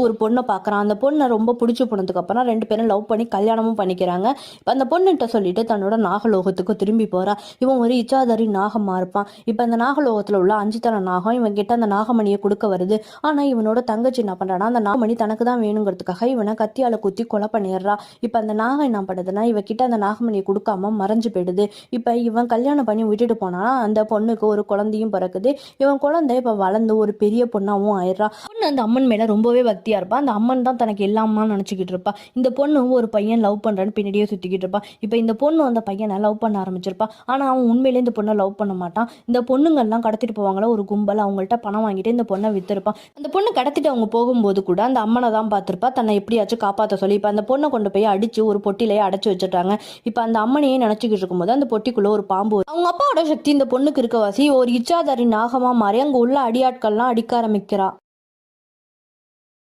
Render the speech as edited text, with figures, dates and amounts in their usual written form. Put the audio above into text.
ஒரு பொண்ணை பார்க்குறான். அந்த பொண்ணை ரொம்ப பிடிச்சி போனதுக்கு அப்புறம் 2 பேரும் லவ் பண்ணி கல்யாணமும் பண்ணிக்கிறாங்க. இப்போ அந்த பொண்ணுகிட்ட சொல்லிட்டு தன்னோட நாகலோகத்துக்கு திரும்பி போறா. இவன் ஒரு இச்சாதாரி நாகமா இருப்பான். இப்போ அந்த நாகலோகத்தில் உள்ள 5 தலை நாகம் இவன் கிட்ட அந்த நாகமணியை கொடுக்க வருது. ஆனால் இவனோட தங்கச்சி என்ன பண்ணுறான்னா அந்த நாகமணி தனக்கு தான் வேணுங்கிறதுக்காக இவனை கத்தியால் குத்தி கொலை பண்ணிடுறா. இப்போ அந்த நாகம் என்ன பண்ணுதுன்னா இவகிட்ட அந்த நாகமணியை கொடுக்காம மறைஞ்சு போயிடுது. இப்போ இவன் கல்யாணம் பண்ணி விட்டுட்டு போனானா அந்த பொண்ணுக்கு ஒரு குழந்தையும் பிறக்குது. இவன் குழந்தை இப்போ வளர்ந்து ஒரு பெரிய பொண்ணாவும் ஆயிடுறா. பொண்ணு அந்த அம்மன் மேல ரொம்பவே பக்தியா இருப்பா. அந்த அம்மன் தான் தனக்கு எல்லாமா நினைச்சுக்கிட்டு இருப்பா. இந்த பொண்ணு ஒரு பையன் லவ் பண்றான்னு பின்னாடியே சுத்திக்கிட்டு இருப்பா. இப்போ இந்த பொண்ணு அந்த பையனை லவ் பண்ண ஆரம்பிச்சிருப்பா. ஆனா அவன் உண்மையிலே இந்த பொண்ணை லவ் பண்ண மாட்டான். இந்த பொண்ணுங்கள்லாம் கடத்திட்டு போவாங்களா ஒரு கும்பல், அவங்கள்ட்ட பணம் வாங்கிட்டு இந்த பொண்ணை வித்திருப்பான். அந்த பொண்ணு கடத்திட்டு அவங்க போகும்போது கூட அந்த அம்மனை தான் பார்த்திருப்பா. தன்னை எப்படியாச்சும் காப்பாற்ற சொல்லி இப்போ அந்த பொண்ணை கொண்டு போய் அடிச்சு ஒரு பொட்டிலேயே அடைச்சு வச்சுட்டாங்க. இப்போ அந்த அம்மனையே நினைச்சுக்கிட்டு இருக்கும்போது அந்த பொட்டிக்குள்ள ஒரு பாம்பு. அவங்க அப்பாவோட சக்தி இந்த பொண்ணுக்கு இருக்கவாசி ஒரு இச்சாதாரி நாகமா மாறி அங்க உள்ள அடியாட்கள்லாம் அடிக்க ஆரம்பிக்கிறா.